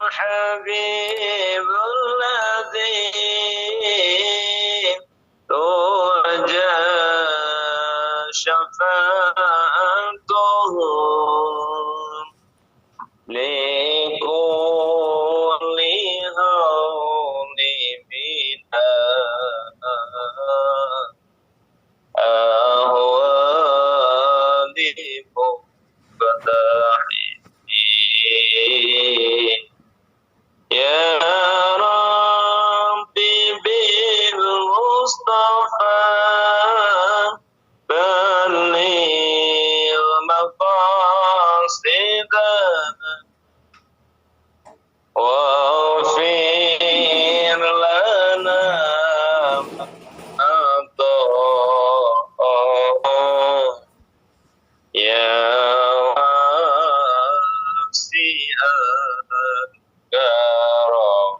الحبيب الذي ترجى شفاعته لكل هول بنا أهوال مقتحي يا ربي بالمصطفى بلغ مقاصدنا واغفر لنا ما أضاء يا واسع الكرم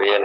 ya.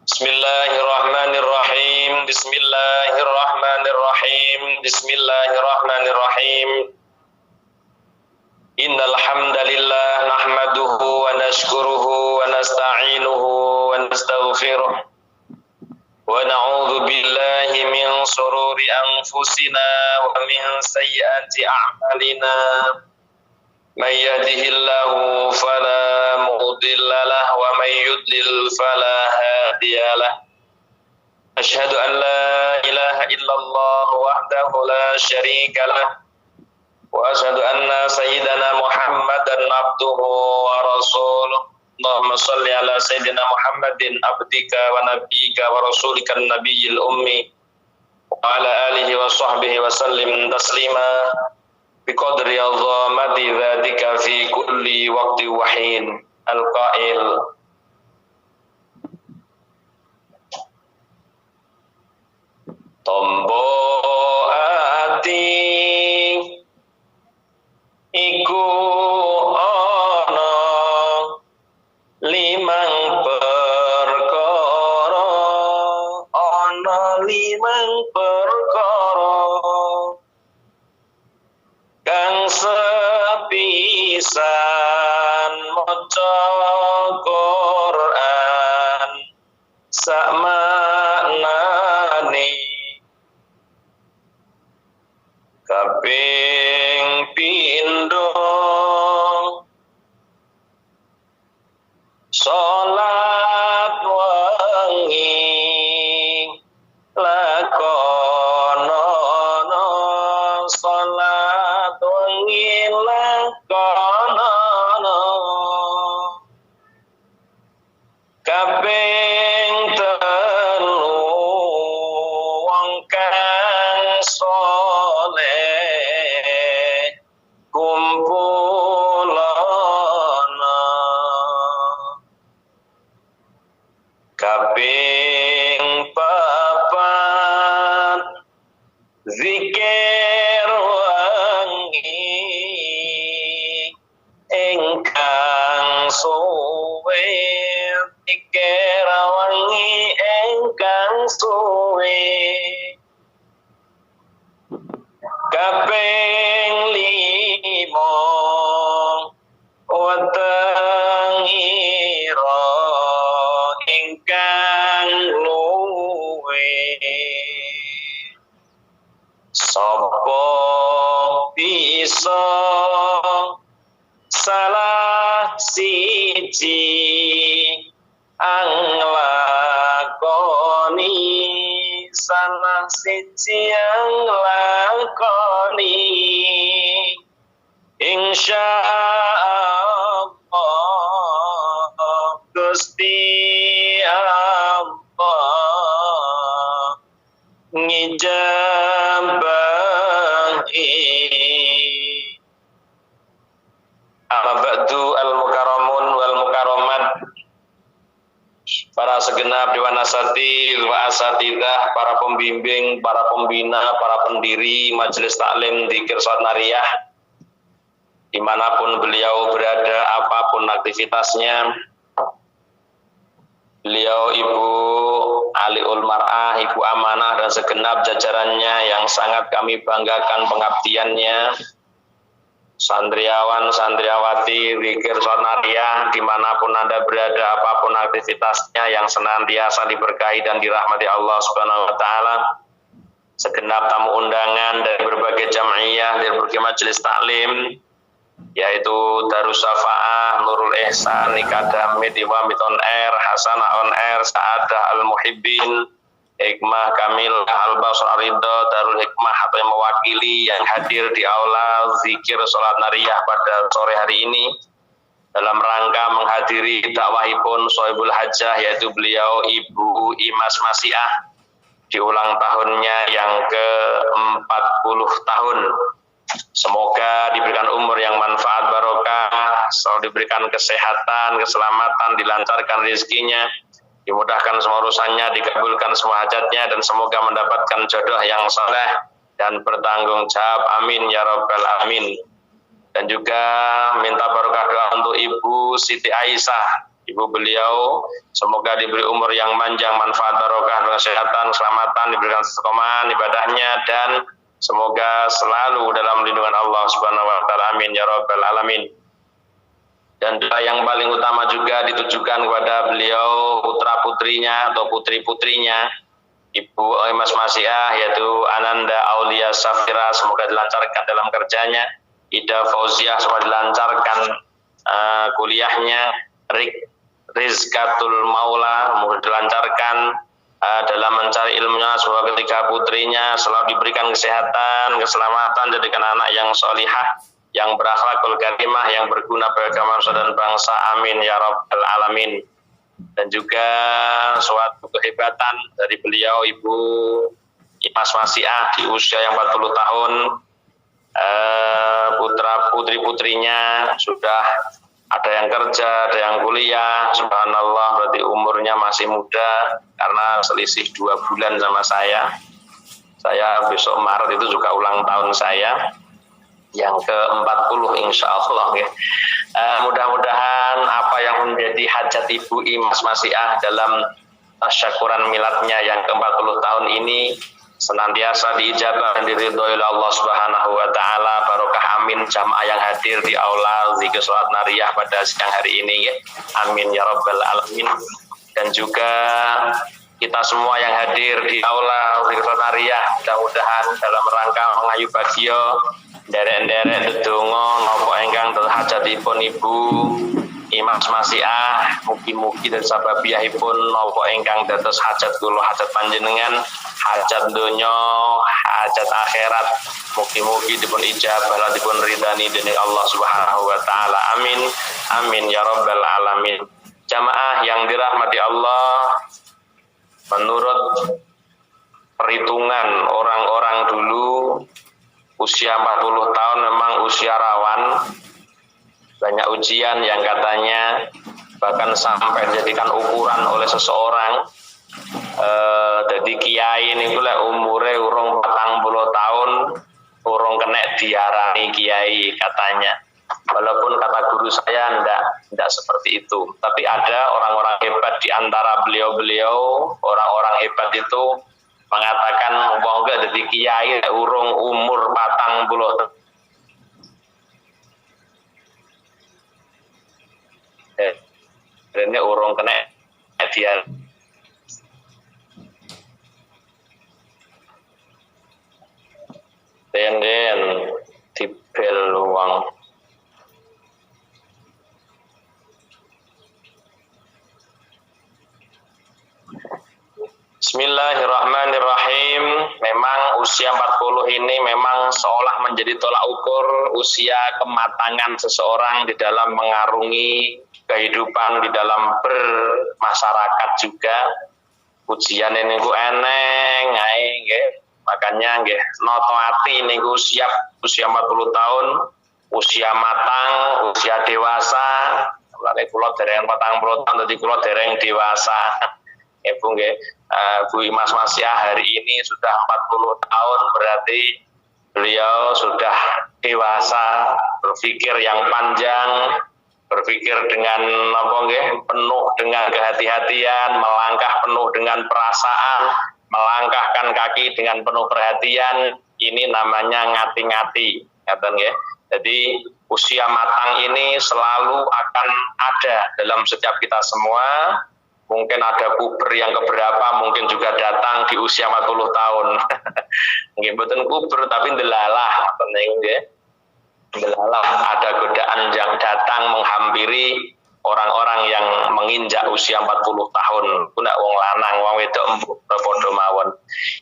Bismillahirrahmanirrahim. Bismillahirrahmanirrahim. Bismillahirrahmanirrahim. Innal hamdalillah nahmaduhu wa nashkuruhu wa nasta'inuhu wa nastaghfiruh. Wa na'udzu billahi min shururi anfusina wa min sayyiati a'malina. May yahdihillahu fala mudilla lahu wa may yudlil fala hadiyalah. Asyhadu an la ilaha illallah wahdahu la syarika lah wa asyhadu anna sayyidana Muhammadan abduhu wa rasuluh. Allahumma shalli ala sayyidina Muhammadin abdika wa nabiyyika wa rasulika nabiyil ummi wa ala alihi wa sahbihi wa sallim taslima biqadri azamati dzatika fi kulli waqti wa hin. Al-qail tombo ati iku ana limang perkara, ana limang perkara kang sepisan maca Quran sak maknane kaping pindho salat wengi lakonono salat wengi lakonono kaping telu wong kang saleh kumpulana kaping papat zikir wangi ingkang suwe zikir wangi ingkang suwe kaping lima watangira ingkang luwe sapa bisa salah siji anglakoni salah siji anglakoni insyaallah Gusti Allah jabahi. Amma ba'du al-mukarramun wal mukarramat, para segenap dewan asatidz wa asatidzah, para pembimbing, para pembina, para pendiri Majelis Taklim Dzikir Shalat Nariyah, dimanapun beliau berada, apapun aktivitasnya. Beliau Ibu Aliul Mar'ah, Ibu Amanah, dan segenap jajarannya yang sangat kami banggakan pengabdiannya, santriawan, santriawati Dzikir Shalat Nariyah, dimanapun Anda berada, apapun aktivitasnya, yang senantiasa diberkahi dan dirahmati Allah Subhanahu wa Ta'ala. Segenap tamu undangan dari berbagai jam'iyah, dari berbagai majelis taklim, yaitu Darus Syafa'ah, Nurul Ihsan, Nikadamit, Iwamit on Air, Hasanah on Air, Sa'adah Al-Muhibbin, Hikmah Kamil, Al-Basr Ridho, Darul Hikmah, atau yang mewakili yang hadir di aula Dzikir Shalat Nariyah pada sore hari ini dalam rangka menghadiri dakwahipun Sohibul Hajah, yaitu beliau Ibu Imas Masiah di ulang tahunnya yang ke-40 tahun. Semoga diberikan umur yang manfaat barokah, selalu diberikan kesehatan, keselamatan, dilancarkan rezekinya, dimudahkan semua urusannya, dikabulkan semua hajatnya, dan semoga mendapatkan jodoh yang saleh dan bertanggung jawab. Amin ya rabbal alamin. Dan juga minta barokah doa untuk Ibu Siti Aisyah, ibu beliau, semoga diberi umur yang panjang, manfaat barokah, kesehatan, keselamatan, diberikan istiqomah ibadahnya, dan semoga selalu dalam lindungan Allah Subhanahu wa Ta'ala. Amin ya rabbal alamin. Dan doa yang paling utama juga ditujukan kepada beliau, putra putrinya atau putri putrinya Ibu Imas Masiah, yaitu Ananda Aulia Safira, semoga dilancarkan dalam kerjanya. Ida Fauziah, semoga dilancarkan kuliahnya. Rizkatul Maula, semoga dilancarkan dalam mencari ilmunya. Semoga ketiga putrinya selalu diberikan kesehatan, keselamatan, jadikan anak yang solihah, yang berakhlakul karimah, yang berguna bagi bangsa dan bangsa. Amin ya rabbal alamin. Dan juga suatu kehebatan dari beliau Ibu Imas Masiah di usia yang 40 tahun, putra putri putrinya sudah ada yang kerja, ada yang kuliah. Subhanallah, berarti umurnya masih muda karena selisih 2 bulan sama saya. Saya besok Maret itu juga ulang tahun saya yang ke-40 insya Allah ya. Mudah-mudahan apa yang menjadi hajat Ibu Imas Masiah dalam tasyakuran miladnya yang ke-40 tahun ini senantiasa diijabah dan diridhoi oleh Allah Subhanahu wa Ta'ala. Barokah amin jamaah yang hadir di aula Dzikir Shalat Nariyah pada siang hari ini ya. Amin ya rabbal alamin. Dan juga kita semua yang hadir di aula Dzikir Shalat Nariyah, mudah-mudahan dalam rangka mengayu bagio derek-derek dedonga napa ingkang hajatipun Ibu Imas Masiah, mugi-mugi dan sababiyahipun napa ingkang dados hajat kula, hajat panjenengan, hajat donya, hajat akhirat, mugi-mugi dipun ijabah lan dipun ridani dening Allah Subhanahu wa Ta'ala. Amin amin ya rabbal alamin. Jamaah yang dirahmati Allah, menurut perhitungan orang-orang dulu, usia 40 tahun memang usia rawan. Banyak ujian yang katanya bahkan sampai dijadikan ukuran oleh seseorang. Jadi kiai ini lek umure urung 40 tahun urung kena diarani kiai katanya. Walaupun kata guru saya enggak seperti itu. Tapi ada orang-orang hebat di antara beliau-beliau, orang-orang hebat itu mengatakan wong enggak dadi kiai urung umur 40 ini urung kena dia den dibel uang. Bismillahirrahmanirrahim. Memang usia 40 ini memang seolah menjadi tolak ukur usia kematangan seseorang di dalam mengarungi kehidupan, di dalam bermasyarakat juga. Ujian ini ku eneng ae nggih. Makanya nggih noto ati niku siap usia 40 tahun, usia matang, usia dewasa. Lane kula dereng 40 tahun dadi kula dereng dewasa. Ibu nggih, Bu Imas Masya hari ini sudah 40 tahun berarti beliau sudah dewasa, berpikir yang panjang, berpikir dengan apa nggih, penuh dengan kehati-hatian, melangkah penuh dengan perasaan, melangkahkan kaki dengan penuh perhatian. Ini namanya ngati-ngati, ngaten nggih. Jadi usia matang ini selalu akan ada dalam setiap kita semua. Mungkin ada puber yang keberapa, mungkin juga datang di usia 40 tahun. Mungkin betul puber tapi ndelalah, penting nggih. Ndelalah ada godaan yang datang menghampiri orang-orang yang menginjak usia 40 tahun. Kuna wong lanang, wong wedok padha mawon.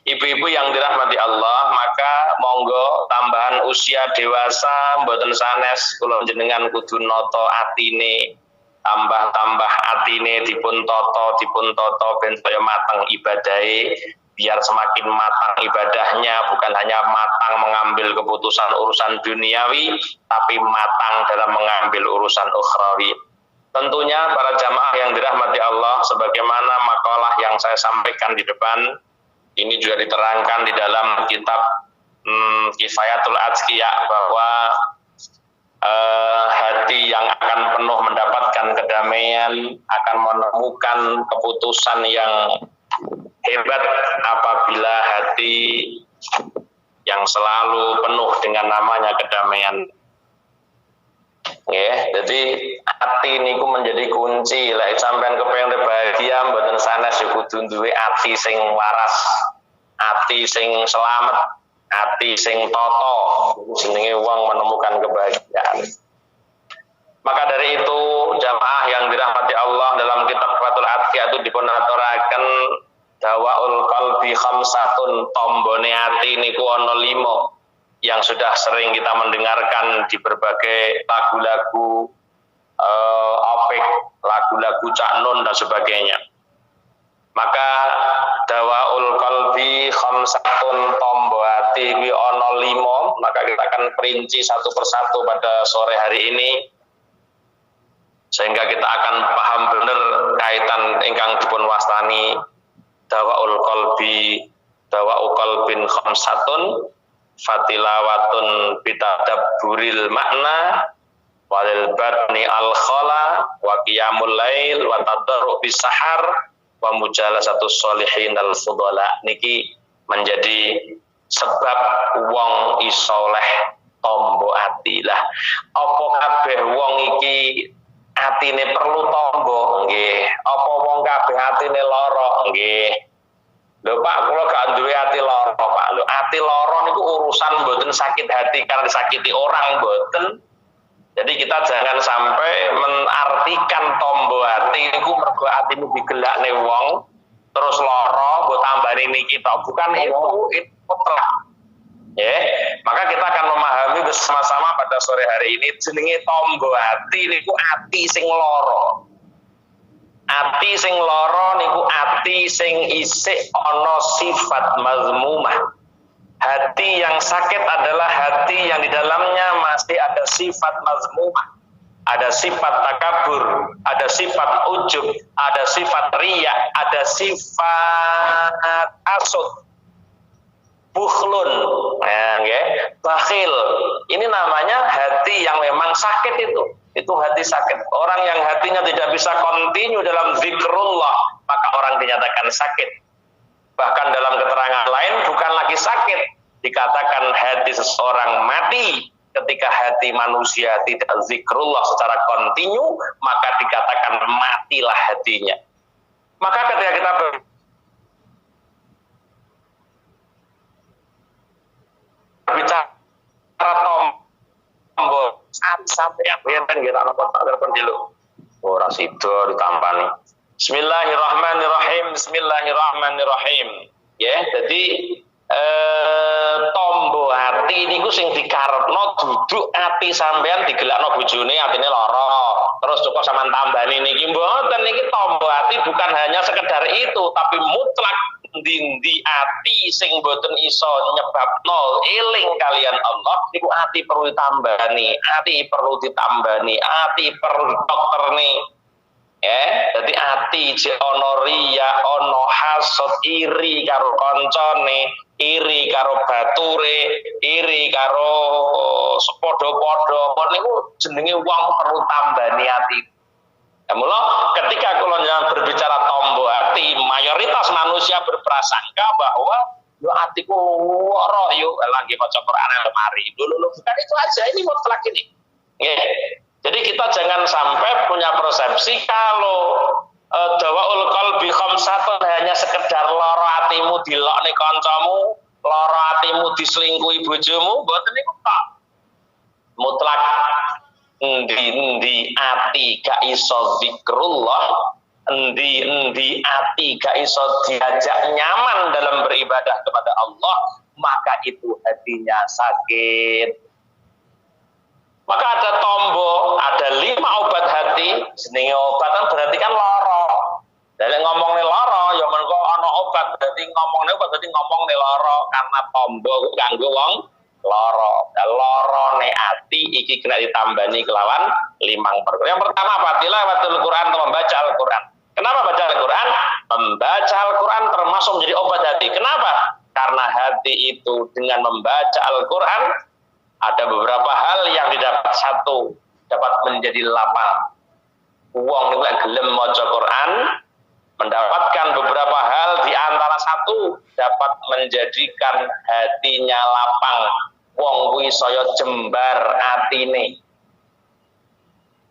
Ibu-ibu yang dirahmati Allah, maka monggo tambahan usia dewasa mboten sanes kula jenengan kudu nata atine, tambah atine dipun toto ben saya matang ibadahe, biar semakin matang ibadahnya, bukan hanya matang mengambil keputusan urusan duniawi, tapi matang dalam mengambil urusan ukhrawi. Tentunya para jamaah yang dirahmati Allah, sebagaimana makalah yang saya sampaikan di depan, ini juga diterangkan di dalam kitab Kifayatul Atqiya bahwa hati yang akan penuh mendapatkan kedamaian akan menemukan keputusan yang hebat apabila hati yang selalu penuh dengan namanya kedamaian. Ya, jadi hati niku menjadi kunci. Lek sampean kepengin bahagia mboten sanes ya kudu duwe ati sing waras, ati sing selamat, ati sing toto. Jenenge wong menemukan kebahagiaan. Maka dari itu jamaah yang dirahmati Allah, dalam kitab Fathul Atqiya itu dipunaturaken dawaul qalbi khamsatun, tombone ati niku ana 5 yang sudah sering kita mendengarkan di berbagai lagu-lagu opik, lagu-lagu Cak Nun dan sebagainya. Maka dawaul qalbi khamsatun, tombo hati kuwi ana 5, maka kita akan perinci satu persatu pada sore hari ini sehingga kita akan paham benar kaitan ingkang dipun wastani dawaul qalbin khamsatun, fatilawatun bitadabburil makna walil badni al khala wa qiyamul lail wa tadarru bis sahar wa mujalasatus sholihin al fudala. Niki menjadi sebab wong iso oleh tombo ati. Lah apa kabeh wong iki atine perlu tombo? Nggih. Apa wong kabeh atine lara? Nggih. Lho Pak, kula gak duwe ati lara Pak. Lho ati lara niku urusan mboten sakit hati karena disakiti orang, mboten. Jadi kita jangan sampai menartikan tombo hati niku mergo atine digelakne wong terus lara mbok tambani niki tok, bukan itu mutlak. Ya, maka kita akan memahami bersama-sama pada sore hari ini jenenge tombo hati niku ati sing lara. Ati sing lara niku ati sing isih ana sifat mazmumah. Hati yang sakit adalah hati yang di dalamnya masih ada sifat mazmumah. Ada sifat takabur, ada sifat ujub, ada sifat riya, ada sifat asud, bukhlun, bakhil. Ini namanya hati yang memang sakit itu. Itu hati sakit. Orang yang hatinya tidak bisa kontinu dalam zikrullah, maka orang dinyatakan sakit. Bahkan dalam keterangan lain bukan lagi sakit, dikatakan hati seseorang mati. Ketika hati manusia tidak zikrullah secara kontinu, maka dikatakan matilah hatinya. Maka ketika kita berbicara tombo sampai apa yang kan kita lakukan telepon dulu. Ora sido ditampani. Bismillahirrahmanirrahim. Ya, jadi tombo hati niku sing dikarepno duduk ati sampean digelakno bojone atine lara. terus cukup sama tambani niki mboten, niki tombo ati bukan hanya sekedar itu, tapi mutlak ndi ati sing mboten iso nyebabno eling kalian Allah niku ati perlu ditambani, ati perlu ditambani, ati perlu dokterne. Ya, jadi ati jek ono riya, ono hasad, iri karo koncone, iri karo bature, iri karo sepodo-podo, niku jenenge wong perlu tambani ati. Mula ketika kula berbicara tombo hati, mayoritas manusia berprasangka bahwa yo atiku lara yo lagi maca Quran lemari. Dulu bukan itu aja, ini mutlak ini. Jadi kita jangan sampai punya persepsi kalau dawaul qalbi khamsatun hanya sekedar lara atimu dilokne kancamu, lara atimu diselingkuhi bojomu, mboten niku tok. Mutlak endi ati gak iso zikrullah, endi ati gak iso diajak nyaman dalam beribadah kepada Allah, maka itu hatinya sakit. Maka ada tombo, ada 5 obat hati. Jenenge obat kan berarti kan lara. Dari ngomongnya lara, ya mengko ana obat berarti ngomongnya obat berarti ngomongnya lara karena tombo kanggo wong lara. Larane ati iki kena ditambani kelawan 5 perkara. Yang pertama apa? Tilawatul Quran atau membaca Al-Quran. Kenapa baca Al-Quran? Membaca Al-Quran termasuk menjadi obat hati. Kenapa? Karena hati itu dengan membaca Al-Quran ada beberapa hal yang didapat. Satu, dapat menjadi lapang. Wong nek gelem maca Quran mendapatkan beberapa hal, di antara satu dapat menjadikan hatinya lapang. Wong kuwi saya jembar atine.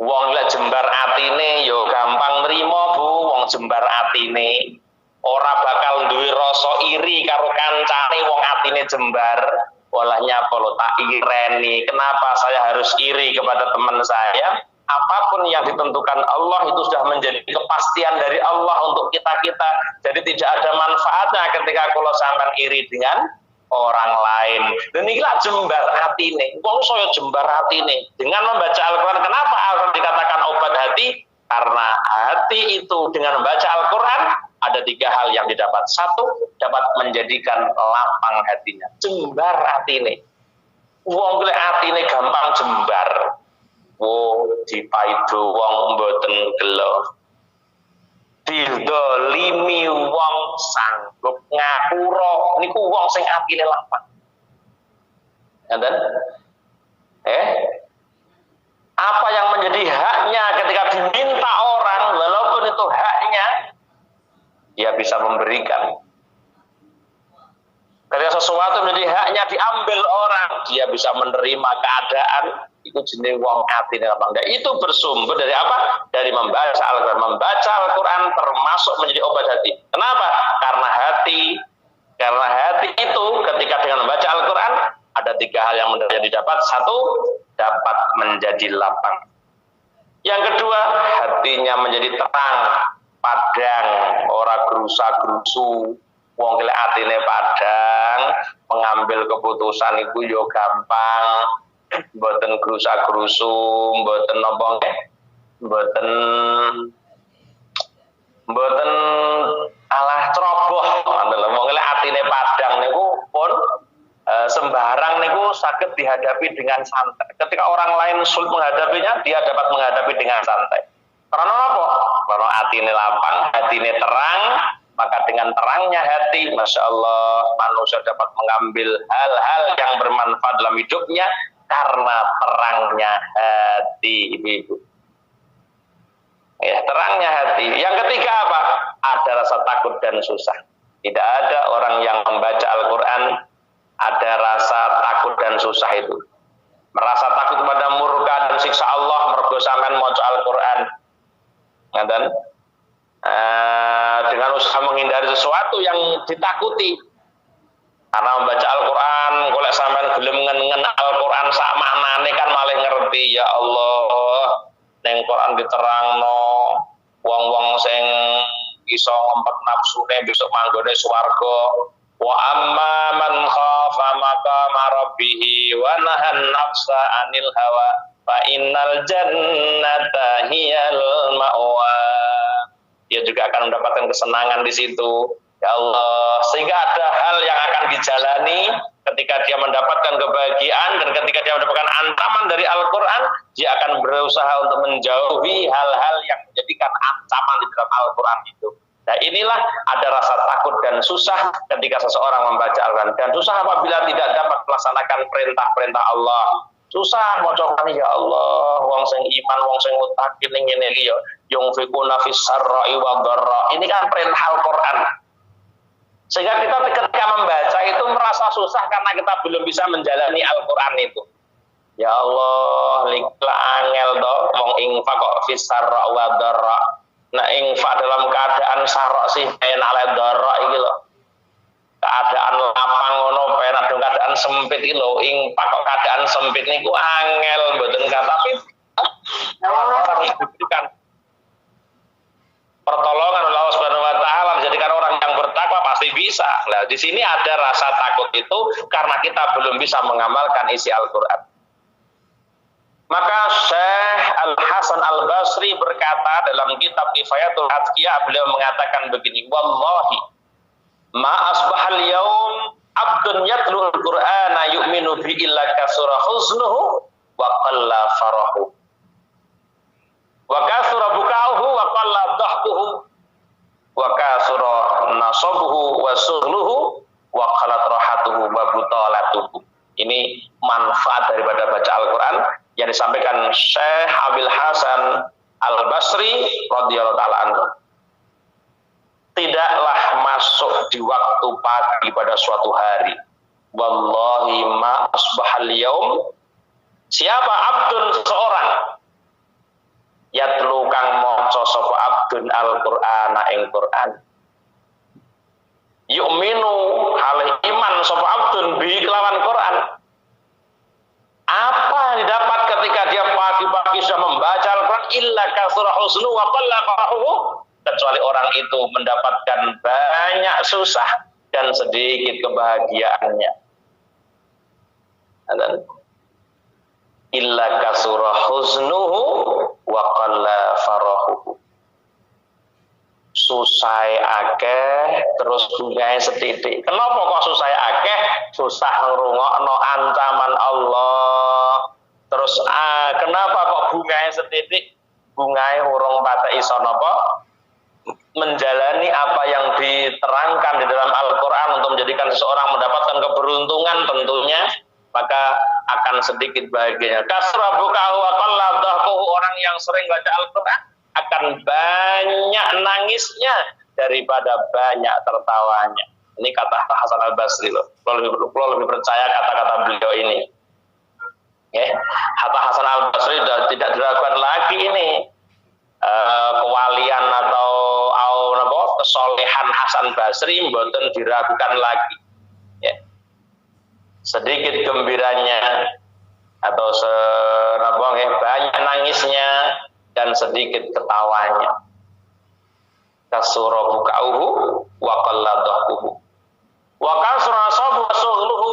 Wong lek jembar atine yo gampang nrimo Bu, wong jembar atine. Ora bakal duwe rasa iri karo kancane wong atine jembar. Walahnya kalau tak ireni, kenapa saya harus iri kepada teman saya? Apapun yang ditentukan Allah itu sudah menjadi kepastian dari Allah untuk kita-kita. Jadi tidak ada manfaatnya ketika kalau sampean iri dengan orang lain. Dan inilah jembar hati nih. Wong saya jembar hati nih. Dengan membaca Al-Quran, kenapa Al-Quran dikatakan obat hati? Karena hati itu dengan membaca Al-Quran ada 3 hal yang didapat. Satu, dapat menjadikan lapang hatinya. Jembar hati nih. Wong golek atine gampang jembar. Dipaido wong mboten gelo. Didolimi wong sanggup ngapura niku wong sing atine lapang. Ngoten? Apa yang menjadi haknya ketika diminta orang, walaupun itu haknya, dia bisa memberikan. Ketika sesuatu menjadi haknya diambil orang, dia bisa menerima keadaan. Itu jenis wong atine lapang. Itu bersumber dari apa? Dari membaca Al-Quran. Membaca Al-Quran termasuk menjadi obat hati. Kenapa? Karena hati itu ketika dengan membaca Al-Quran ada 3 hal yang didapat. Satu, dapat menjadi lapang. Yang kedua, hatinya menjadi terang, padang, ora gerusa-gerusu. Wong lek atine padang, mengambil keputusan iku yo gampang, mboten gerusa-gerusu, mboten napa mboten alah ceroboh. Wong lek atine padang niku pun sembarang niku saged dihadapi dengan santai. Ketika orang lain sulit menghadapinya, dia dapat menghadapi dengan santai. Karena apa? Karena atine lapang, hatine terang, maka dengan terangnya hati, Masya Allah, manusia dapat mengambil hal-hal yang bermanfaat dalam hidupnya karena terangnya hati, ibu-ibu. Ya, terangnya hati. Yang ketiga apa? Ada rasa takut dan susah. Tidak ada orang yang membaca Al-Quran ada rasa takut dan susah itu. Merasa takut pada murka dan siksa Allah mergo sampean maca Al-Quran. Ngaten? Dengan usaha menghindari sesuatu yang ditakuti. Karena membaca Al-Quran, golek sampean gelem ngen Al-Quran sak maknane kan malah ngerti. Ya Allah, ning Quran diterangno wong-wong sing iso ngempet nafsune besok manggone swarga. Wa amma man khafa maqama rabbih wa nahan nafsa 'anil hawa fa innal jannata hiyal ma'wa. Dia juga akan mendapatkan kesenangan di situ. Ya Allah, sehingga ada hal yang akan dijalani ketika dia mendapatkan kebahagiaan dan ketika dia mendapatkan ancaman dari Al-Quran, dia akan berusaha untuk menjauhi hal-hal yang menjadikan ancaman di dalam Al-Quran itu. Nah, inilah ada rasa takut dan susah ketika seseorang membaca Al-Quran, dan susah apabila tidak dapat melaksanakan perintah-perintah Allah. Susah mau coba ya Allah, wong sing iman, wong sing mutakin ngene iki ya, yungfikuna fis sarra'i wa dharra. Ini kan perintah Al-Quran. Sehingga kita ketika membaca itu merasa susah karena kita belum bisa menjalani Al-Quran itu. Ya Allah, likla angel toh wong infak kok fis sarra wa dharra. Nah, infak dalam keadaan sarra sih enak le dharra iki lho. Keadaan lapang ngono penak dalam keadaan sempit iki lho, infak kok keadaan sempit niku angel mboten kata, tapi orang diberikan pertolongan oleh Allah Subhanahu wa taala menjadikan orang yang bertakwa pasti bisa. Nah, di sini ada rasa takut itu karena kita belum bisa mengamalkan isi Al-Qur'an. Maka Syekh Al-Hasan Al-Basri berkata dalam kitab Kifayatul Atqiyah, beliau mengatakan begini, wallahi ma asbahal yaum abdun yatlu al-Qur'ana yu'minu bi illa kasura huznuhu wa qalla farahu wa kasura bukauhu wa qalla dhahkuhu wa kasura nasabuhu wa sughluhu wa qalat rahatuhu wa butalatuhu. Ini manfaat daripada baca Al-Quran yang disampaikan Syekh Abil Hasan Al-Basri radhiyallahu ta'ala anhu. Tidaklah masuk di waktu pagi pada suatu hari, wallahi ma asbahal yaum, siapa abdun seorang yatlu kang maca sapa abdun Al-Qur'ana ing Qur'an, yu'minu halih iman sapa abdun bi kelawan Qur'an. Apa yang didapat ketika dia pagi-pagi sudah membaca Al-Quran? Illa kasura husnu wa qalla farahu, kecuali orang itu mendapatkan banyak susah dan sedikit kebahagiaannya. Illa kasura husnuhu wa qalla farahu. Susah akeh terus bungae setitik. Kenapa kok susah akeh? Susah ngrungokno ancaman Allah. Terus kenapa kok bungae setitik? Bungae urung patek iso napa menjalani apa yang diterangkan di dalam Al-Qur'an untuk menjadikan seseorang mendapatkan keberuntungan tentunya, maka akan sedikit bahagianya. Kasrabukahu wa qalla dhahkuhu, orang yang sering baca Al-Qur'an akan banyak nangisnya daripada banyak tertawanya. Ini kata Hasan Al-Basri loh. Kalau lebih percaya kata-kata beliau ini. Kata Hasan Al-Basri sudah tidak diragukan lagi ini kewalian atau kesolehan Hasan Basri mboten diragukan lagi. Sedikit gembiranya atau banyak nangisnya dan sedikit ketawanya. Kasura bukauhu wa qalla dhahkuhu wa kasra sabu sughluhu,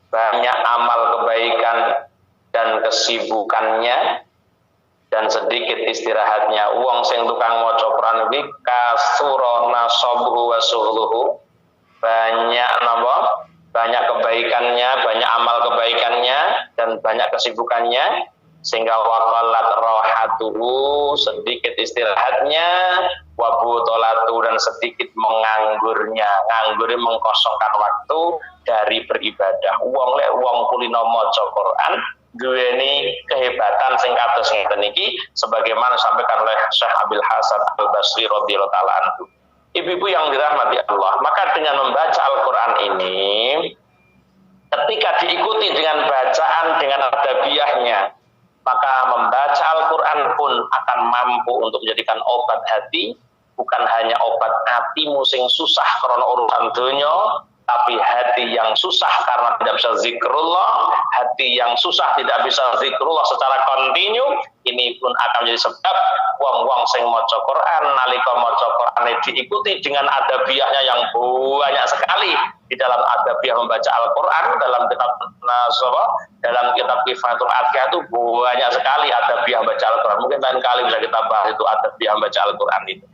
banyak amal kebaikan dan kesibukannya dan sedikit istirahatnya. Wong sing tukang maca Quran iki kasura nasabuhu wa sughluhu, banyak banyak kebaikannya, banyak amal kebaikannya dan banyak kesibukannya, sehingga waqallat rahatuhu, sedikit istirahatnya, wabutolatu, dan sedikit menganggurnya. Nganggur mengkosongkan waktu dari beribadah. Wong kulino maca Quran duweni kehebatan sing kados ngeten iki, sebagaimana disampaikan oleh Syekh Abil Hasan Al-Basri radhiyallahu ta'ala anhu. Ibu-ibu yang dirahmati Allah, maka dengan membaca Al-Quran ini, ketika diikuti dengan bacaan dengan adabiahnya, maka membaca Al-Quran pun akan mampu untuk menjadikan obat hati, bukan hanya obat hatimu sing susah karena urusan dunya, Tapi hati yang susah karena tidak bisa zikrullah, hati yang susah tidak bisa zikrullah secara kontinu, ini pun akan menjadi sebab wong-wong sing maca Quran nalika maca Quran diikuti dengan adabiahnya yang banyak sekali di dalam adabiah membaca Al-Quran, dalam kitab dalam kitab Kifayatul Adhiyah itu banyak sekali adabiah membaca Al-Quran. Mungkin lain kali bisa kita bahas itu adabiah membaca Al-Quran itu.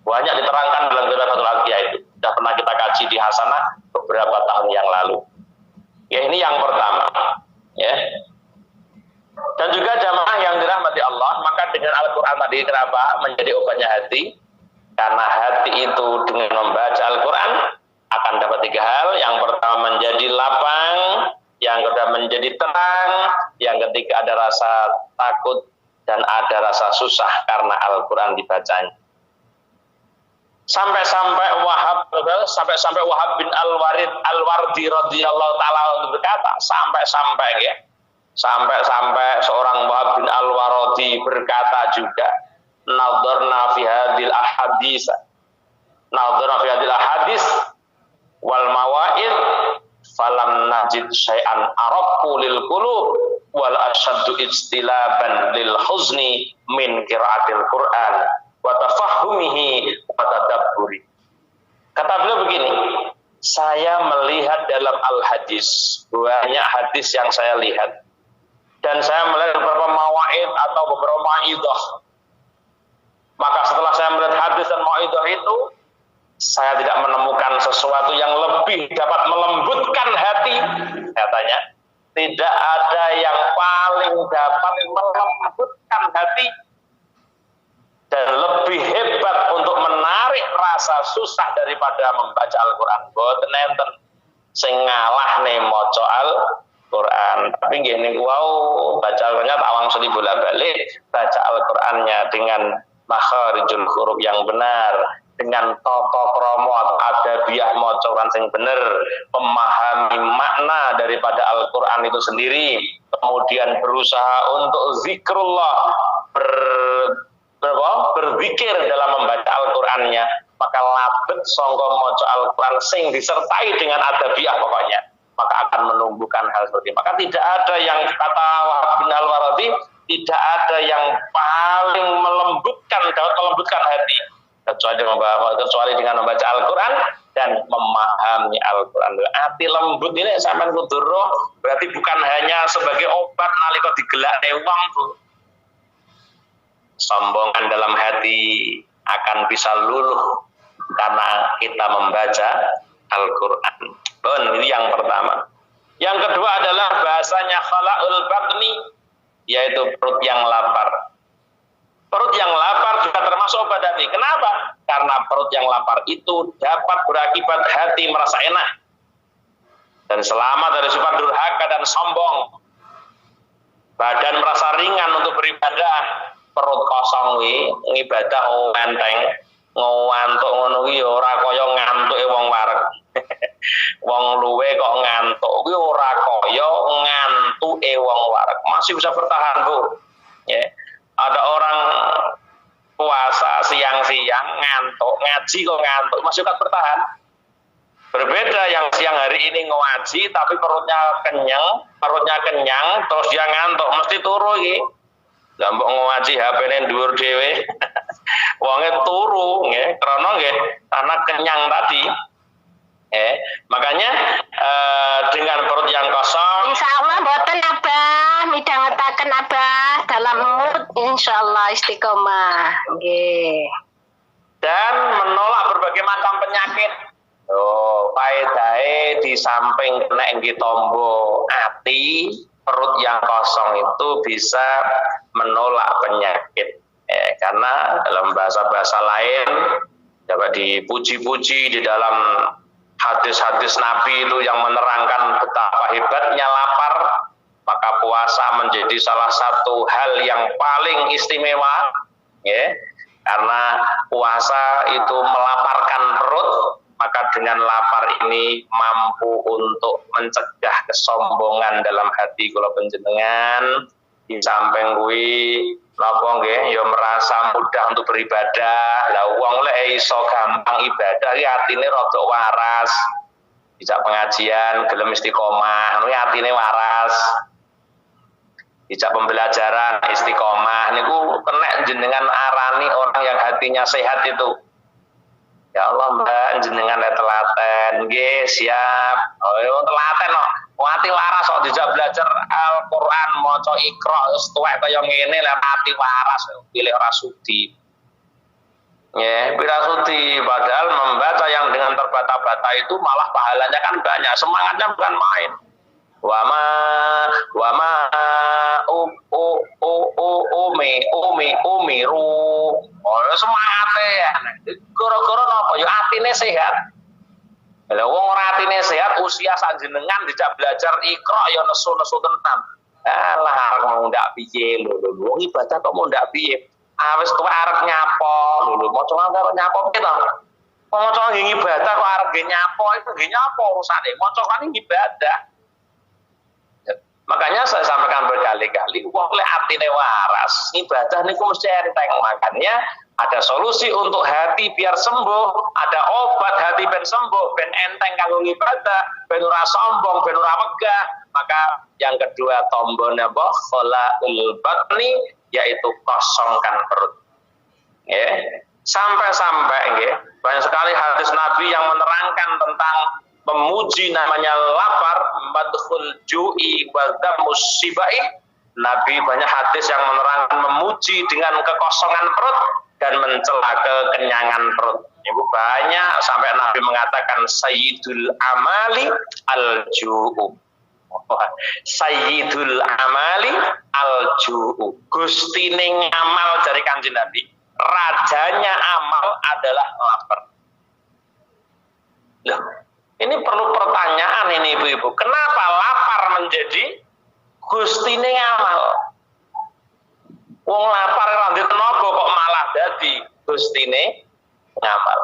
Banyak diterangkan dalam kitab Kifayatul Adhiyah itu. Sudah pernah kita kaji di Hasanah beberapa tahun yang lalu. Ya, ini yang pertama. Ya. Dan juga jamaah yang dirahmati Allah, maka dengan Al-Quran tadi kenapa menjadi obatnya hati? Karena hati itu dengan membaca Al-Quran akan dapat 3 hal. Yang pertama menjadi lapang, yang kedua menjadi tenang, yang ketiga ada rasa takut dan ada rasa susah karena Al-Quran dibacanya. Sampai-sampai Wahab bin Al-Wardi radhiyallahu taala berkata, sampai seorang Wahab bin Al-Wardi berkata juga, nadharna fi hadhil ahadis wal mawaid falam najid syai'an araqu lil qulub wal ashaddu ijtilaban lil huzni min qiraatil Qur'an wa tafahhumihi wa tadabburi. Kata beliau begini, saya melihat dalam al-hadis, banyak hadis yang saya lihat, dan saya melihat beberapa mawaid atau beberapa maidah. Maka setelah saya melihat hadis dan maidah itu, saya tidak menemukan sesuatu yang lebih dapat melembutkan hati. Katanya, tidak ada yang paling dapat melembutkan hati dan lebih hebat untuk menarik rasa susah daripada membaca Al-Quran. Boten enten sing ngalahne maca Al-Quran. Tapi nggih niku wau baca Al-Qur'annya tawang suli bolak-balik, baca Al-Qur'annya dengan makharijul huruf yang benar, dengan tata krama atau adabiah maca sing bener, memahami makna daripada Al-Qur'an itu sendiri, kemudian berusaha untuk zikrullah, berzikir dalam membaca Al-Qur'annya, maka labet sangka maca Al-Qur'an sing disertai dengan adabiah pokoknya, maka akan menumbuhkan hal seperti ini. Maka tidak ada yang, kata Wahab bin Al-Wardi, tidak ada yang paling dapat melembutkan hati kecuali dengan membaca Al-Quran dan memahami Al-Quran. Hati lembut ini sampean kudu roh, berarti bukan hanya sebagai obat nalika digelakne wong. Sombongan dalam hati akan bisa luluh karena kita membaca Al-Quran. Ini yang pertama. Yang kedua adalah bahasanya khala'ul batni, yaitu perut yang lapar. Perut yang lapar juga termasuk obat hati. Kenapa? Karena perut yang lapar itu dapat berakibat hati merasa enak dan selamat dari sifat durhaka dan sombong. Badan merasa ringan untuk beribadah. Perut kosong ngibadah enteng, ngantuk ngono kuwi ora kaya ngantuke wong wareg. Wong luwe kok ngantuk kuwi ora kaya ngantuke wong wareg. Masih bisa bertahan, Bu. Ya. Ada orang puasa siang-siang ngantuk, ngaji kok ngantuk, masih bisa bertahan. Berbeda yang siang hari ini ngaji tapi perutnya kenyang, terus dia ngantuk, mesti turu iki. Lah mbok ngaji HP-ne dhuwur dhewe. Wonge turu nggih, krana nggih karena kenyang tadi. Makanya dengan perut yang kosong, insyaallah boten Abah, midhangetaken Abah dalam mood insyaallah istiqomah. Nggih. Dan menolak berbagai macam penyakit. Faedahe di samping kena nggih tombo ati, perut yang kosong itu bisa menolak penyakit. Karena dalam bahasa-bahasa lain dapat dipuji-puji di dalam hadis-hadis Nabi itu yang menerangkan betapa hebatnya lapar, maka puasa menjadi salah satu hal yang paling istimewa, ya. Karena puasa itu melaparkan perut, maka dengan lapar ini mampu untuk mencegah kesombongan dalam hati kula panjenengan. Di samping kuwi napa nggih ya merasa mudah untuk beribadah. Lah wong lek iso gampang ibadah iki atine rada waras. dijak pengajian gelem istiqomah kuwi atine waras. Dijak pembelajaran istiqomah niku kena jenengan arani orang yang hatinya sehat itu. Ya Allah Mbak jenengan telaten nggih siap. Oh telaten kok. Hati waras kok dijak belajar Al-Qur'an maca Iqra wis tuwek kaya ngene lek hati waras pilih ora sudi. Ya, bila sudi padahal membaca yang dengan terbata-bata itu malah pahalanya kan banyak, semangatnya bukan main. Wama umiru. Oh, semangatnya ya. Goro-goro napa ya atine sehat. Lha wong ora atine sehat usia sanjenengan dijak belajar Iqra ya nesu-nesu tenan. Alah arep mau ndak piye lho wong ibadah kok mau ndak piye. Wis tuwek arep nyapo lho maca arep nyapo piye to? Maca ibadah kok arep nggih nyapo itu nggih nyapo urusane. Maca kan ibadah. Makanya saya sampaikan berkali-kali, wong lek atine waras, ibadah niku mesti enteng. Makanya ada solusi untuk hati biar sembuh, ada obat hati ben sembuh, ben enteng kanggo ibadah, ben ora sombong, ben ora megah. Maka yang kedua tombolnya apa? Kholaul batni, yaitu kosongkan perut. Ya. Sampai-sampai nggih, banyak sekali hadis Nabi yang menerangkan tentang memuji namanya lapar, madkhul ju'i wa dhammus sibai. Nabi banyak hadis yang menerangkan memuji dengan kekosongan perut dan mencela kekenyangan perut. Ibu banyak sampai Nabi mengatakan sayyidul amali al-ju'u. Sayyidul amali al-ju'u. Gustine ngamal dari Kanjeng Nabi. Rajanya amal adalah lapar. Loh, ini perlu pertanyaan ini ibu-ibu. Kenapa lapar menjadi gustine ngamal? Wong lapar ora ndek tenaga kok malah dadi gustine ngamal.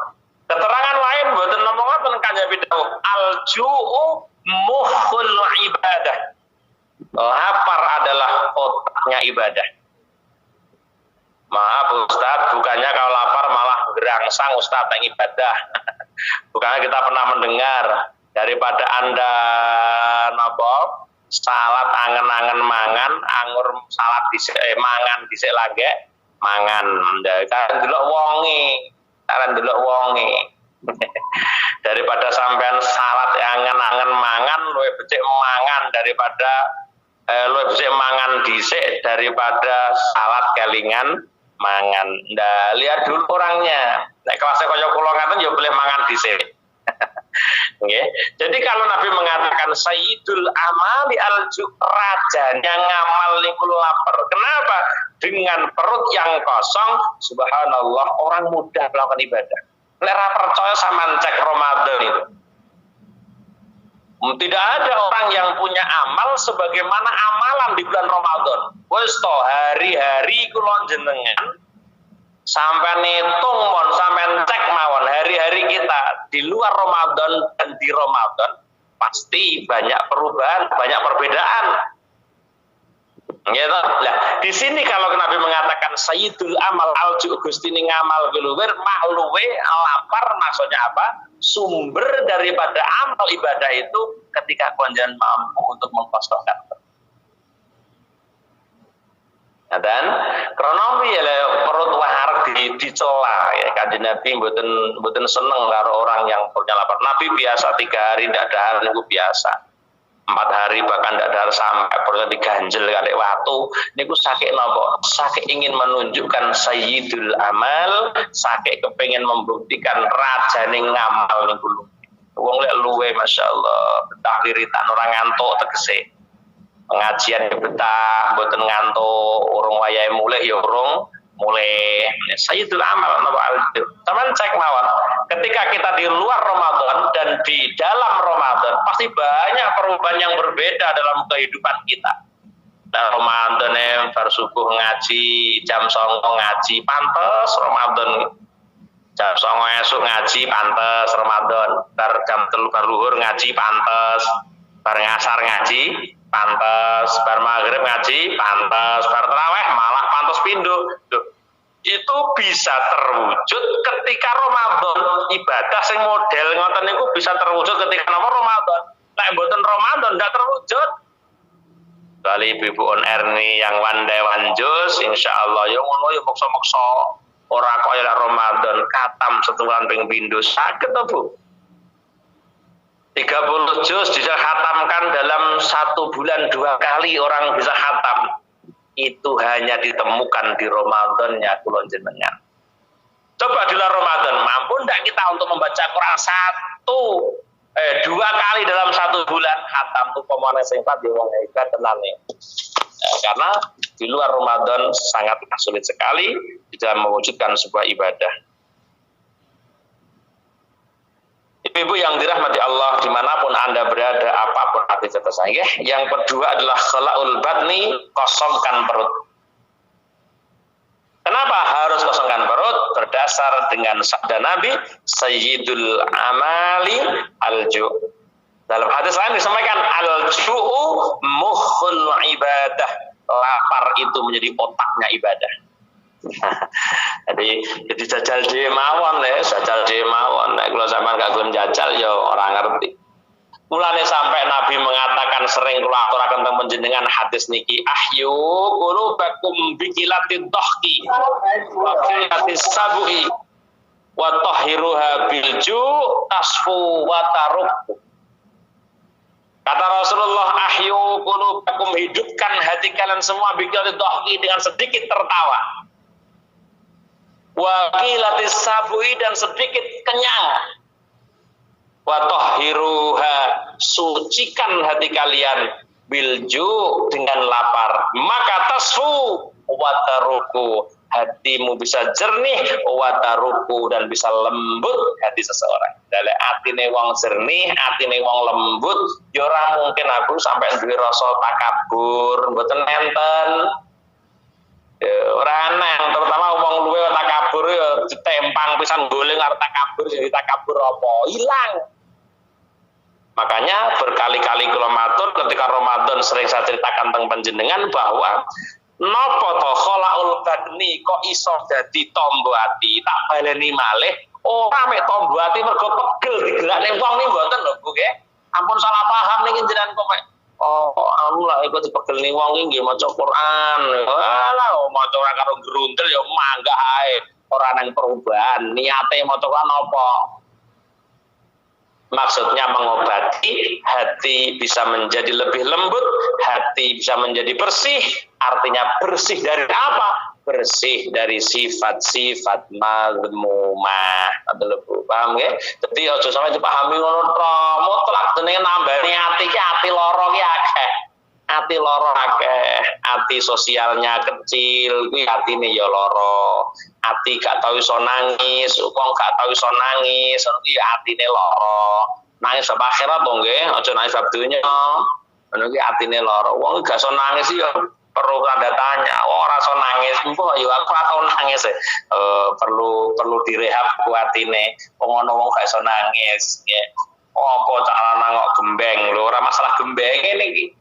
Keterangan lain mboten napa ngoten Kanjeng Nabi dawuh, al-ju'u mukhul ibadah. Lapar adalah otaknya ibadah. Maaf Ustaz, bukannya kalau lapar malah gerangsang Ustaz yang ibadah. Bukannya kita pernah mendengar daripada Anda napa salat angen-angen mangan, anggur salat dhisik mangan dhisik lagi mangan. Kan delok wonge, kan delok wonge. Daripada sampean salat angen-angen mangan luwih becik mangan daripada luwih becik mangan dhisik daripada salat kelingan mangan. Ndak lihat dulu orangnya. Nek kelasnya kaya kula ngaten ya boleh mangan dhisik. Nggih. Jadi kalau Nabi mengatakan sayyidul amali al-ju' rajanya ngamal niku lapar. Kenapa? Dengan perut yang kosong, subhanallah orang mudah melakukan ibadah. Nek ora percaya sama cek Ramadan itu. Tidak ada orang yang punya amal sebagaimana amalan di bulan Ramadan. Wis to hari-hari kula jenengan sampai nitung mon sampai cek mawon hari-hari kita di luar Ramadan dan di Ramadan pasti banyak perubahan, banyak perbedaan. Gitu. Nah, di sini kalau Nabi mengatakan sayyidul amal al-ju' gustine ngamal keluwer mahluwe lapar maksudnya apa? Sumber daripada amal ibadah itu ketika konjen mampu untuk mengkosongkan. Nah, dan kronomi ya perut wahar dicela ya Kanjeng Nabi mboten seneng karo orang yang punya lapar. Nabi biasa 3 hari ndak dahar niku biasa. 4 hari bahkan tidak ada sampai perut diganjel kali watu niku sakit nopo sakit ingin menunjukkan sayyidul amal sakit kepengin membuktikan raja ning ngamal niku wong lek luwe masyaallah betah wiritan orang ngantuk tegese pengajian betah mboten ngantuk urung wayahe mulih ya urung mulai sayyidul amal napa al-ju. Teman cek mawon. Ketika kita di luar Ramadan dan di dalam Ramadan pasti banyak perubahan yang berbeda dalam kehidupan kita. Nah, Ramadan bar subuh ngaji, jam 09.00 ngaji pantes Ramadan. Jam 09.00 esuk ngaji pantes Ramadan. Bar jam 3 bar luhur ngaji pantes. Bar ngasar ngaji pantes, bar maghrib ngaji pantes, bar tarawih malah pantes pindho. Duh, itu bisa terwujud ketika Ramadan. Ibadah sing model ngoten niku bisa terwujud ketika napa Ramadan. Nek mboten Ramadan ndak terwujud. Kali Ibu on air nih yang wandai wanjus, insyaallah yo ngono yo mokso-mokso ora kaya Ramadan katam setunggalan ping pindho saged to Bu. 30 juz bisa khatamkan dalam 1 bulan 2 kali orang bisa khatam. Itu hanya ditemukan di Ramadannya kula jenengan. Coba di luar Ramadan, mampu enggak kita untuk membaca Quran 2 kali dalam 1 bulan khatam tuh pemane sing pat yo wong hebat tenane. Karena di luar Ramadan sangat sulit sekali di dalam mewujudkan sebuah ibadah. Ibu yang dirahmati Allah dimanapun Anda berada, apapun aktivitas saya. Yang kedua adalah khala'ul batni, kosongkan perut. Kenapa harus kosongkan perut? Berdasar dengan sabda Nabi, Sayyidul amali al-ju'. Dalam hadis lain disampaikan, al-ju'u mukhul ibadah. Lapar itu menjadi otaknya ibadah. jadi jajal dhewe mawon ya, jajal dhewe mawon. Nek kula sampean gak gelem jajal ya ora ngerti. Mulane sampai Nabi mengatakan sering kula aturaken teng panjenengan hadis niki, ahyu qulubakum biqilatid dhahki wa qilatis sabuhi wa tahhiruha bil ju' tasfu wa taruk. Kata Rasulullah, ahyu qulubakum, hidupkan hati kalian semua biqilatid dhahki dengan sedikit tertawa. Wa qilatis sabuhi, dan sedikit kenyang. Wa tahhiruha, sucikan hati kalian bilju, dengan lapar. Maka tasfu wa taruku, hatimu bisa jernih, wa taruku, dan bisa lembut hati seseorang. Dale atine wong jernih, atine wong lembut, ya ora mungkin aku sampai duwe rasa takabur, mboten enten. Ora nang, terutama wong luwe takabur ya ditempang pisan goleng arep takabur, jadi takabur apa? Hilang. Makanya berkali-kali kula matur ketika Ramadan sering saya ceritakan tentang panjenengan bahwa napa to khalaul badni kok iso dadi tombo ati, tak baleni malih ora mek tombo ati mergo pegel digerakne wong niku mboten lho Bu nggih. Ampun salah paham niki jenengan kok mek anu lah ikut dipegelni wong iki nggih maca Quran. Alah maca ora karo grundel ya mangga ae. Ora nang perubahan, niate maca Quran apa? Maksudnya mengobati, hati bisa menjadi lebih lembut, hati bisa menjadi bersih. Artinya bersih dari apa? Bersih dari sifat-sifat mazmumah. Paham ya? Jadi aja sampe dipahami ngono to, mutlak jenenge nambani ati ki ati lara ki akeh. Ati lara akeh, ati sosialnya kecil, kuwi atine ya lara. Ati gak tau iso nangis, wong gak tau iso nangis, kuwi atine lara. Nangis bab akhirat to nggih, aja nangis bab dunya. Ngono kuwi atine lara. Wong gak iso nangis ya perlu tanda tanya. Ora iso nangis, mbok ya aku ora tau nangis. Perlu direhab ku atine. Wong ana wong gak iso nangis, nggih. Apa carane kok gembeng lho, ora masalah gembeng niki.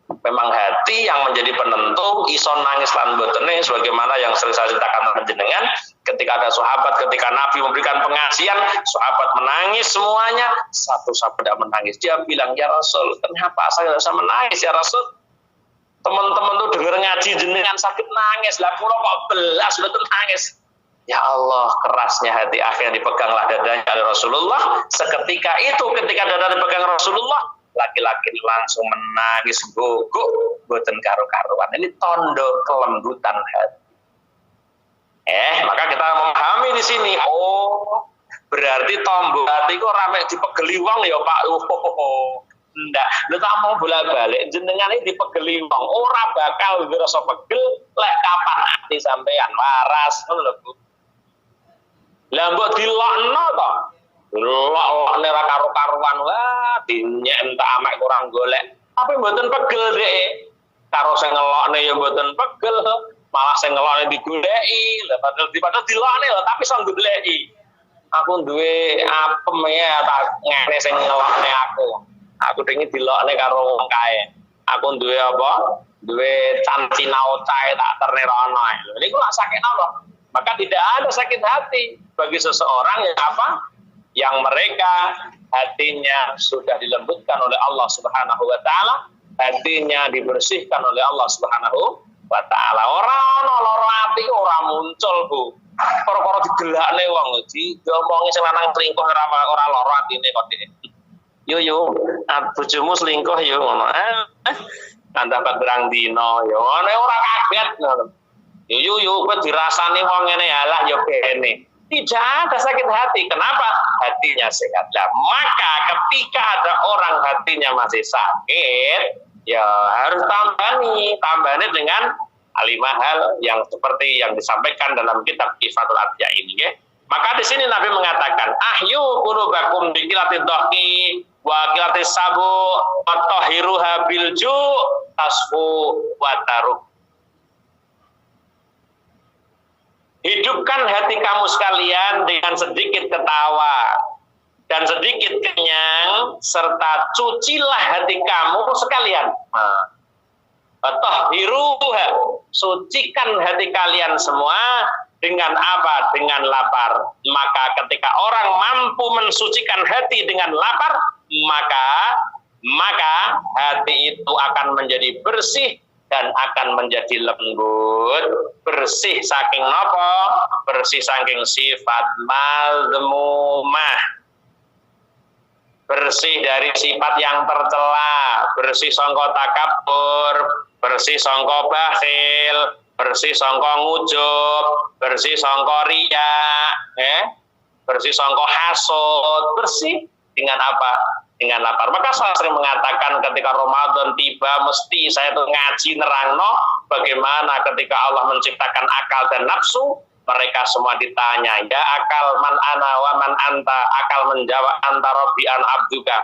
Memang hati yang menjadi penentu iso nangis lan botene, sebagaimana yang sering saya ceritakan panjenengan ketika ada sahabat, ketika Nabi memberikan pengajian, sahabat menangis semuanya, satu sahabat tidak menangis. Dia bilang, ya Rasul, kenapa saya tidak bisa menangis ya Rasul? Teman-teman tuh dengar ngaji jenengan sakit nangis, lah kula kok belas betul nangis. Ya Allah, kerasnya hati, akhirnya dipeganglah dadanya oleh Rasulullah. Seketika itu, ketika dada dipegang Rasulullah, laki-laki langsung menangis guguk, boten karu-karuan. Ini tondo kelembutan hati. Maka kita memahami di sini. Oh, berarti tombo hati kok rame dipegeli wong ya Pak. Ndak, lu tak mau bolak-balik jenengan iki dipegeli wong, ora bakal ngerasa pegel lek kapan ati sampean waras, ngono lho Bu. Lah mbok dilokno to. Lok ora karo-karuan, wah dinyek entak amek kurang golek. Tapi mboten pegel dhek. Karo sing ngelokne ya mboten pegel, malah sing ngelokne digoleki. Lah padahal dilokne lho tapi iso goleki. Aku duwe apem ya tak ngene sing ngelokne aku. Aku pengen dilokne karo wong kae. Aku duwe apa? Duwe can cinau cae tak ternerono. Lha niku lak sakit apa? Maka tidak ada sakit hati bagi seseorang yang apa? Yang mereka hatinya sudah dilembutkan oleh Allah Subhanahu wa taala, hatinya dibersihkan oleh Allah Subhanahu wa taala. Ora ono lara ati ora muncul, Bu. Perkara didelakne wong diomongi sing lanang selingkuh ora lara atine kok dene. Yo, bojomu selingkuh yo ngono. Anda berang dino yo ora kaget ngono. Yo kok dirasani wong ngene alah yo bene. Tidak ada sakit hati. Kenapa? Hatinya sehat. Maka ketika ada orang hatinya masih sakit, ya harus tambani dengan 5 hal yang seperti yang disampaikan dalam kitab Kifatul Adya ini. Ya. Maka di sini Nabi mengatakan, ahyu qulubakum bi qilatid dhaqi wa qilatis sabu wa tahiruha bil ju' tasfu wa taruk. Hidupkan hati kamu sekalian dengan sedikit ketawa dan sedikit kenyang, serta cucilah hati kamu sekalian. Tahhiruha, sucikan hati kalian semua dengan apa? Dengan lapar. Maka ketika orang mampu mensucikan hati dengan lapar, maka hati itu akan menjadi bersih dan akan menjadi lembut. Bersih saking nopo? Bersih saking sifat mazmumah, bersih dari sifat yang tercela, bersih sangka takabur, bersih sangka bakhil, bersih sangka ngujub, bersih sangka riya, bersih sangka hasud. Bersih dengan apa? Dengan lapar. Maka saya sering mengatakan ketika Ramadan tiba mesti saya tuh ngaji nerangno bagaimana ketika Allah menciptakan akal dan nafsu, mereka semua ditanya, ya akal man ana wa man anta. Akal menjawab, anta robbi an abduka,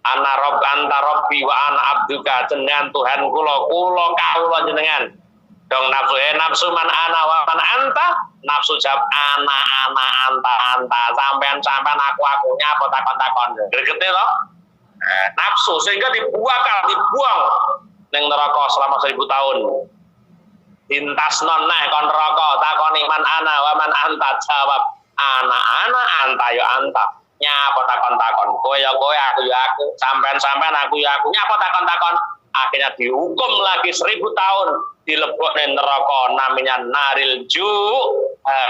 ana rob anta robbi wa an abduka. Jenengan Tuhan kula kawula jenengan. Dong nafsu man ana wa man anta. Nafsu jawab ana anta. Sampean aku nyapa takon gregete loh. Nafsu sehingga dibuang ning neraka selama 1000 tahun. Dintasnon nah kon neraka takoni man ana wa man anta, jawab ana anta ya anta. Nyapa takon kowe ya kowe, aku ya aku, sampean aku ya aku. Nyapa takon akhirnya dihukum lagi 1000 tahun dilebokne neraka namanya naril ju,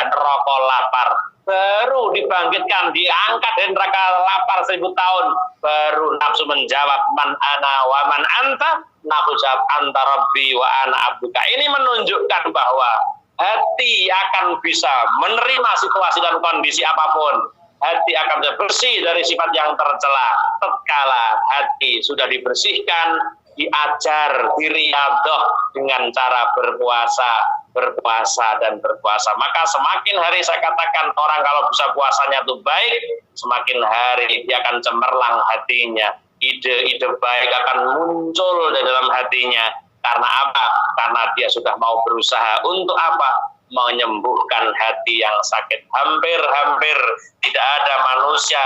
neraka lapar. Baru dibangkitkan, diangkat dari neraka lapar 1000 tahun, baru nafsu menjawab man ana wa man anta. Nafsu jawab anta rabbi wa ana abduka. Ini menunjukkan bahwa hati akan bisa menerima situasi dan kondisi apapun. Hati akan bisa bersih dari sifat yang tercela tatkala hati sudah dibersihkan, diajar, diriyadhah dengan cara berpuasa. Maka semakin hari saya katakan orang kalau bisa puasanya itu baik, semakin hari dia akan cemerlang hatinya, ide-ide baik akan muncul di dalam hatinya. Karena apa? Karena dia sudah mau berusaha untuk apa? Menyembuhkan hati yang sakit. Hampir tidak ada manusia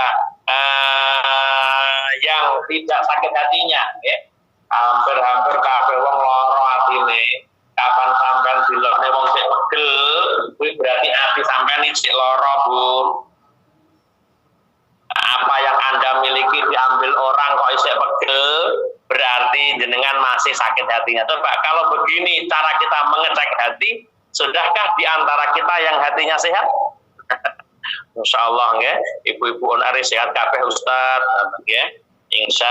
yang tidak sakit hatinya, ya. Hampir kabeh wong lara atine. Kapan sampean dilokne wong sik pegel, kuwi berarti ati sampean iki lara, Bu. Apa yang Anda miliki diambil orang kok isih pegel, berarti jenengan masih sakit hatinya. Coba kalau begini cara kita mengecek hati, sudahkah di antara kita yang hatinya sehat? Masya Allah, ya. Ibu-ibu onari sehat kabeh Ustaz, ya. Insya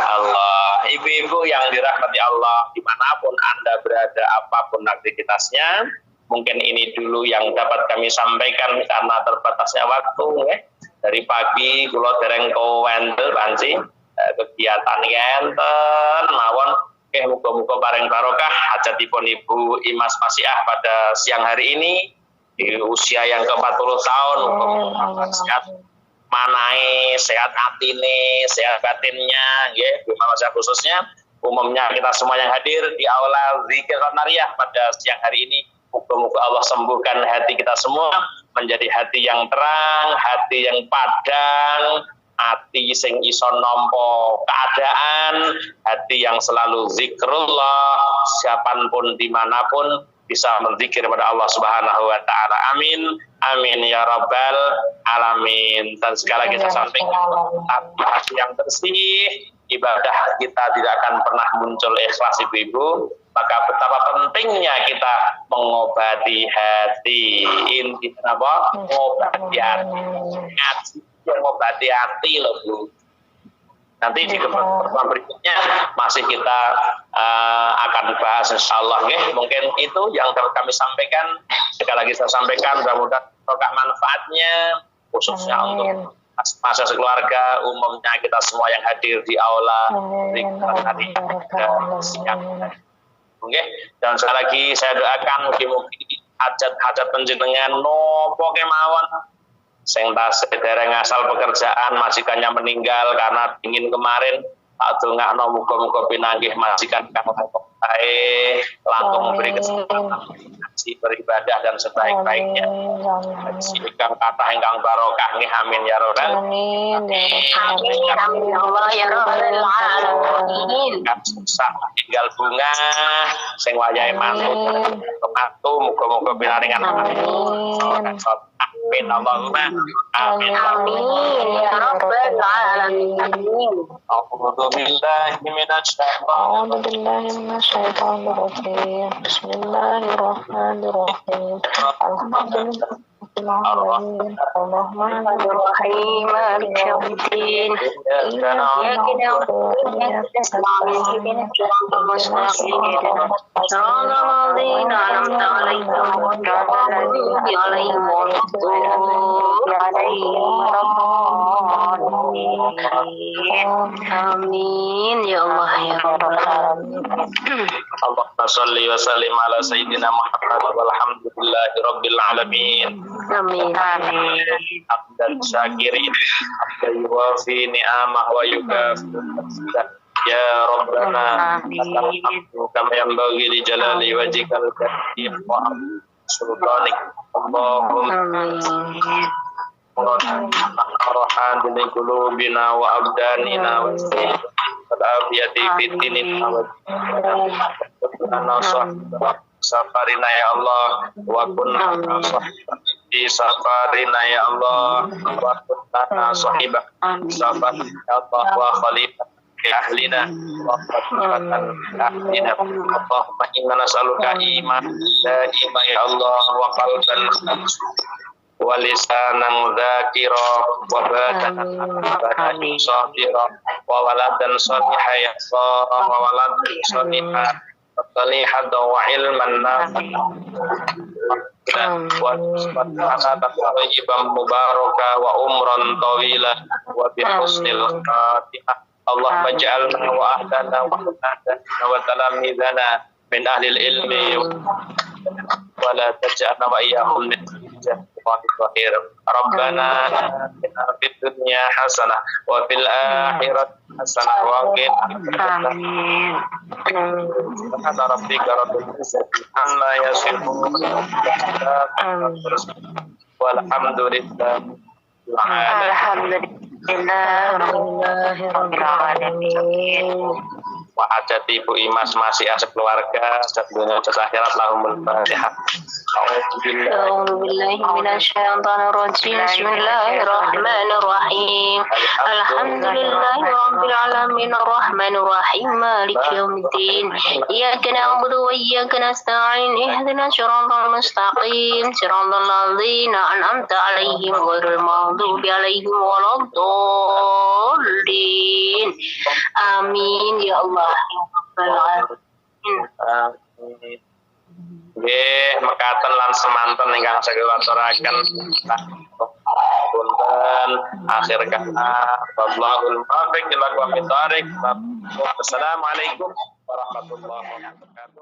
Allah. Ibu-ibu yang dirahmati Allah, dimanapun Anda berada, apapun aktivitasnya, mungkin ini dulu yang dapat kami sampaikan karena terbatasnya waktu, ya. Dari pagi kula dereng kowendel panci kegiatan enten mawon. Oke, muga-muga bareng barokah hajatipun Ibu Imas Masiah pada siang hari ini di usia yang ke-40 tahun. Sehat manai, sehat atine, sehat batinnya, nggih, Bu Masiah khususnya. Umumnya kita semua yang hadir di aula zikir Nariyah pada siang hari ini, muga-muga Allah sembuhkan hati kita semua menjadi hati yang terang, hati yang padang, hati sing iso nampa keadaan, hati yang selalu zikrullah siapapun dimanapun, bisa berzikir kepada Allah Subhanahu wa taala. Amin. Amin ya rabbal alamin. Dan sekali lagi saya sampaikan hati yang bersih, ibadah kita tidak akan pernah muncul ikhlas ibu-ibu. Maka betapa pentingnya kita mengobati hati. Ini apa? Mengobati hati. Ngaji mengobati hati loh Bu. Nanti di pertemuan berikutnya masih kita akan bahas insyaallah. Mungkin itu yang dapat kami sampaikan. Sekali lagi saya sampaikan, mudah-mudahan berkah manfaatnya khususnya untuk masa sekeluarga, umumnya kita semua yang hadir di aula hari siang. Oke, dan sekali lagi saya doakan mugi-mugi hajat-hajat panjenengan nopo kemawon sing tasih dereng asal pekerjaan majikannya meninggal karena dingin kemarin, tak dongakno muga-muga pinanggih majikan kang bae langkung memberi kesempatan beribadah dan sebaik-baiknya. Ingkang kathah ingkang barokah nggih amin ya rabbal Amin ya Allah ya rabbal alamin. Susah tinggal bunga sing wayahe mantu muga-muga pinaringan amin Allahumma amin ya rabbal alamin. A'udzu billahi minasyaitonir rajim. Bismillahirrahmanirrahim. Bismillahirrahmanirrahim. Maliki yaumiddin. Iyyaka na'budu wa iyyaka nasta'in. Shiratal ladzina an'amta 'alaihim ghairil maghdubi 'alaihim. Amin ya Allah ya rabbal alamin. Allahumma shalli wa sallim ala sayyidina Muhammad walhamdulillahi rabbil alamin. Amin. Abdan syakirin abdan yuwafi ni'amah wa yukafi ya Rabbana kama yanbaghi li jalali wajhikal karim wa sultanik Allahumma arhan bi qulubina wa abdanina wa afiyati fid dinina wa safarina ya Allah wa kunna di safarina ya Allah wa kunna sahibah safarina ya Allah wa khalifah ahlina wa khalifatan ahlina Allahumma inna nas'aluka iman daima ya Allah wa qalban wa lisanan dzakira wa badanan sabira wa waladan salihah ya Allah wa waladan salihah salihah wa ilman wa tayyiban mubaraka wa umran tawila wa bi husnil khatimah Allahumma ja'alna wa ahlana wa ahlana wa talamidana min ahlil ilmi wa la taj'alna wa iyyahum min الخير ربنا آتنا في الدنيا حسنة وفي الآخرة حسنة وقنا سبحان ربك رب العزة عما يصفون والحمد لله رب العالمين. Hajat ibu Imas masih asal keluarga hajat dunia hajat akhirat lahumul fatihah. A'udzu billahi minasyaitonir rajim. Bismillahirrahmanirrahim. Alhamdulillahi rabbil alamin arrahmanir rahim maliki yaumiddin. Iyyaka na'budu wa iyyaka nasta'in. Ihdinas siratal mustaqim. Siratal ladzina an'amta 'alaihim ghairil maghdubi alaihim waladdallin. Amin ya Allah. Nggih, mekaten lan semanten ingkang saged waturaken punten akhir kata wallahul muwaffiq ila aqwamit thoriq. Wassalamualaikum warahmatullahi wabarakatuh.